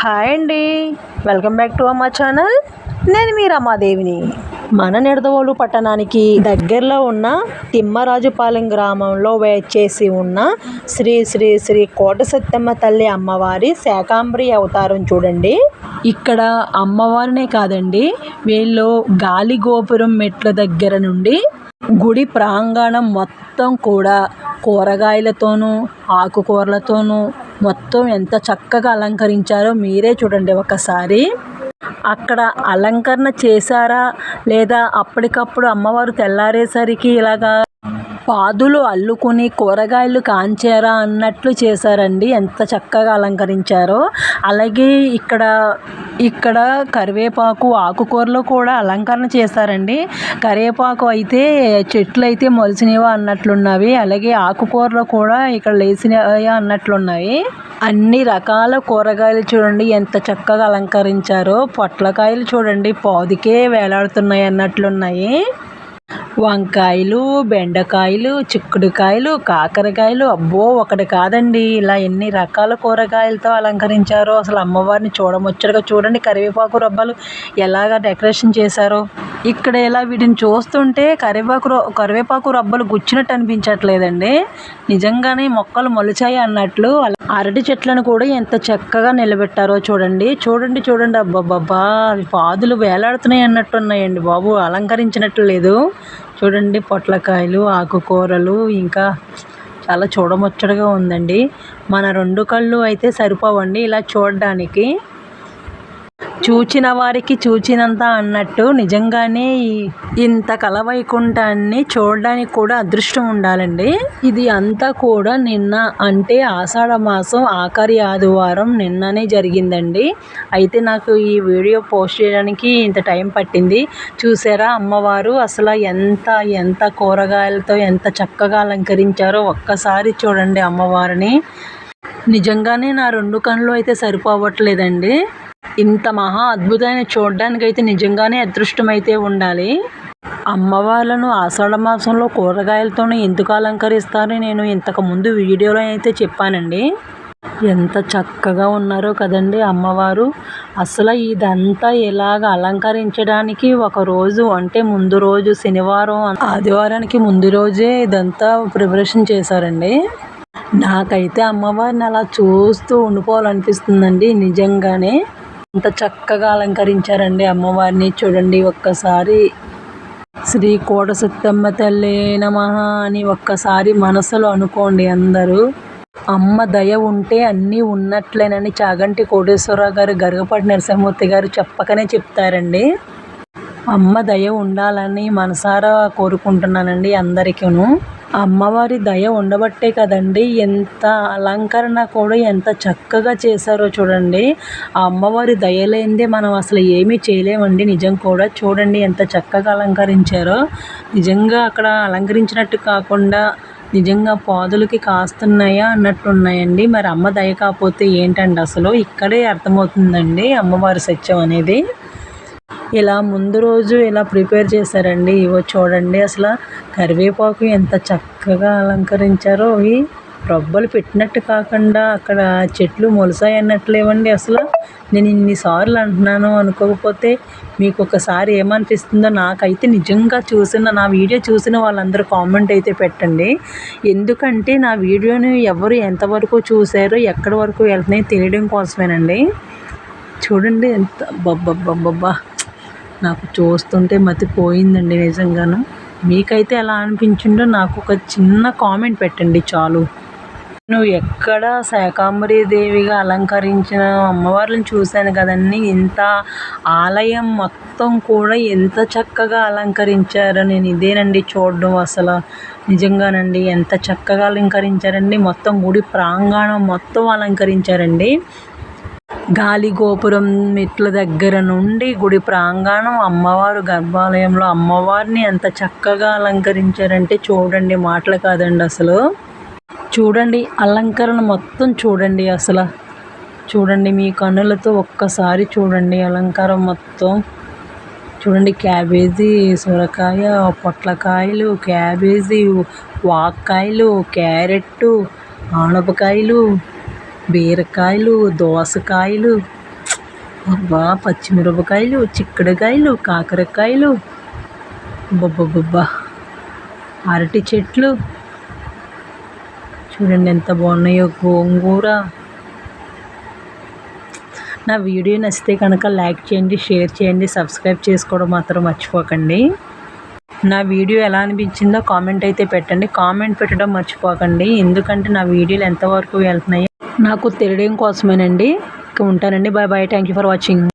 Hi అండి. Welcome back to మా channel. నేను మీ రమాదేవిని. మన నిడదవోలు పట్టణానికి దగ్గరలో ఉన్న తిమ్మరాజుపాలెం గ్రామంలో వేచేసి ఉన్న శ్రీ శ్రీ శ్రీ కోట సత్తమ్మ తల్లి అమ్మవారి శాకాంబరి అవతారం చూడండి. ఇక్కడ అమ్మవారినే కాదండి, వీళ్ళు గాలి గోపురం మెట్ల దగ్గర నుండి గుడి ప్రాంగణం మొత్తం కూడా కూరగాయలతోనూ ఆకుకూరలతోనూ మొత్తం ఎంత చక్కగా అలంకరించారో మీరే చూడండి ఒకసారి. అక్కడ అలంకరణ చేశారా లేదా అప్పటికప్పుడు అమ్మవారు తెల్లారేసరికి ఇలాగా పాదులు అల్లుకుని కూరగాయలు కాంచారా అన్నట్లు చేశారండి. ఎంత చక్కగా అలంకరించారో. అలాగే ఇక్కడ కరివేపాకు ఆకుకూరలు కూడా అలంకరణ చేశారండి. కరివేపాకు అయితే చెట్లు అయితే మొలిచినవా అన్నట్లున్నవి, అలాగే ఆకుకూరలు కూడా ఇక్కడ లేచినవా అన్నట్లున్నాయి. అన్ని రకాల కూరగాయలు చూడండి ఎంత చక్కగా అలంకరించారో. పొట్లకాయలు చూడండి పాదుకే వేలాడుతున్నాయి అన్నట్లున్నాయి. వంకాయలు, బెండకాయలు, చిక్కుడుకాయలు, కాకరకాయలు, అబ్బో ఒకటి కాదండి, ఇలా ఎన్ని రకాల కూరగాయలతో అలంకరించారో. అసలు అమ్మవారిని చూడముచ్చటగా చూడండి. కరివేపాకు రబ్బలు ఎలాగ డెకరేషన్ చేశారో. ఇక్కడ ఇలా వీటిని చూస్తుంటే కరివేపాకు రబ్బలు గుచ్చినట్టు అనిపించట్లేదండి. నిజంగానే మొక్కలు మొలిచాయి అన్నట్లు. అరటి చెట్లను కూడా ఎంత చక్కగా నిలబెట్టారో చూడండి. చూడండి అబ్బబ్బబ్బా, పాదులు వేలాడుతున్నాయి అన్నట్టున్నాయండి బాబు, అలంకరించినట్లు లేదు. చూడండి పొట్లకాయలు, ఆకుకూరలు, ఇంకా చాలా చూడముచ్చటగా ఉందండి. మన 2 కళ్ళు అయితే సరిపోవండి ఇలా చూడడానికి. చూచిన వారికి చూచినంత అన్నట్టు నిజంగానే ఇంత కలవైకుంఠాన్ని చూడడానికి కూడా అదృష్టం ఉండాలండి. ఇది అంతా కూడా నిన్న, అంటే ఆషాఢ మాసం ఆఖరి ఆదివారం నిన్ననే జరిగిందండి. అయితే నాకు ఈ వీడియో పోస్ట్ చేయడానికి ఇంత టైం పట్టింది. చూసారా అమ్మవారు అసలు ఎంత కూరగాయలతో ఎంత చక్కగా అలంకరించారో. ఒక్కసారి చూడండి అమ్మవారిని. నిజంగానే నా 2 కళ్ళు అయితే సరిపోవట్లేదండి. ఇంత మహా అద్భుతాన్ని చూడడానికి అయితే నిజంగానే అదృష్టం అయితే ఉండాలి. అమ్మవార్లను ఆషాఢ మాసంలో కూరగాయలతోనే ఎందుకు అలంకరిస్తారని నేను ఇంతకు ముందు వీడియోలో అయితే చెప్పానండి. ఎంత చక్కగా ఉన్నారో కదండి అమ్మవారు. అసలు ఇదంతా ఇలాగ అలంకరించడానికి ఒక రోజు, అంటే ముందు రోజు శనివారం ఆదివారానికి ముందు రోజే ఇదంతా ప్రిపరేషన్ చేశారండి. నాకైతే అమ్మవారిని అలా చూస్తూ ఉండిపోవాలనిపిస్తుందండి. నిజంగానే ఎంత చక్కగా అలంకరించారండి అమ్మవారిని. చూడండి ఒక్కసారి శ్రీ కోట సత్తమ్మ తల్లి నమః అని ఒక్కసారి మనసులో అనుకోండి అందరూ. అమ్మ దయ ఉంటే అన్నీ ఉన్నట్లేనని చాగంటి కోటేశ్వరరావు గారు, గరిగపాటి నరసింహమూర్తి గారు చెప్పకనే చెప్తారండి. అమ్మ దయ ఉండాలని మనసారా కోరుకుంటున్నానండి అందరికీను. అమ్మవారి దయ ఉండబట్టే కదండి ఎంత అలంకరణ కూడా ఎంత చక్కగా చేశారో చూడండి. ఆ అమ్మవారి దయ లేనిదే మనం అసలు ఏమీ చేయలేమండి. నిజం కూడా చూడండి ఎంత చక్కగా అలంకరించారో. నిజంగా అక్కడ అలంకరించినట్టు కాకుండా నిజంగా పాదులకి కాస్తున్నాయా అన్నట్టున్నాయండి. మరి అమ్మ దయ కాకపోతే ఏంటండి అసలు. ఇక్కడే అర్థమవుతుందండి అమ్మవారి సత్యం అనేది. ఇలా ముందు రోజు ఇలా ప్రిపేర్ చేశారండి. ఇవో చూడండి అసలు కరివేపాకు ఎంత చక్కగా అలంకరించారో. అవి రొబ్బలు పెట్టినట్టు కాకుండా అక్కడ చెట్లు మొలసాయి అన్నట్లేవండి. అసలు నేను ఇన్నిసార్లు అంటున్నాను అనుకోకపోతే మీకు ఒకసారి ఏమనిపిస్తుందో నాకైతే. నిజంగా నా వీడియో చూసిన వాళ్ళందరూ కామెంట్ అయితే పెట్టండి. ఎందుకంటే నా వీడియోని ఎవరు ఎంతవరకు చూసారో ఎక్కడి వరకు వెళ్తున్నాయో తెలియడం కోసమేనండి. చూడండి ఎంత బబ్బబ్బబ్బబ్బా, నాకు చూస్తుంటే మతిపోయిందండి నిజంగాను. మీకైతే ఎలా అనిపించిందో నాకు ఒక చిన్న కామెంట్ పెట్టండి చాలు. నువ్వు ఎక్కడ శాకాంబరి దేవిగా అలంకరించిన అమ్మవార్లను చూశాను కదండి. ఇంత ఆలయం మొత్తం కూడా ఎంత చక్కగా అలంకరించారో నేను ఇదేనండి చూడడం. అసలు నిజంగానండి ఎంత చక్కగా అలంకరించారండి. మొత్తం గుడి ప్రాంగణం మొత్తం అలంకరించారండి. గాలి గోపురం మెట్ల దగ్గర నుండి గుడి ప్రాంగణం, అమ్మవారు గర్భాలయంలో అమ్మవారిని ఎంత చక్కగా అలంకరించారంటే చూడండి, మాటలు కాదండి అసలు. చూడండి అలంకరణ మొత్తం చూడండి అసలు. చూడండి మీ కన్నులతో ఒక్కసారి చూడండి అలంకారం మొత్తం. చూడండి క్యాబేజీ, సొరకాయ, పొట్లకాయలు, క్యాబేజీ, వాక్కాయలు, క్యారెట్టు, ఆనపకాయలు, బీరకాయలు, దోసకాయలు, అబ్బా పచ్చిమిరపకాయలు, చిక్కుడుకాయలు, కాకరకాయలు, బొబ్బ అరటి చెట్లు చూడండి ఎంత బాగున్నాయో. గోంగూర. నా వీడియో నచ్చితే కనుక లైక్ చేయండి, షేర్ చేయండి, సబ్స్క్రైబ్ చేసుకోవడం మాత్రం మర్చిపోకండి. నా వీడియో ఎలా అనిపించిందో కామెంట్ అయితే పెట్టండి. కామెంట్ పెట్టడం మర్చిపోకండి, ఎందుకంటే నా వీడియోలు ఎంతవరకు వెళ్తున్నాయో నాకు తెలియడం కోసమేనండి. ఉంటానండి. Bye bye. Thank you for watching.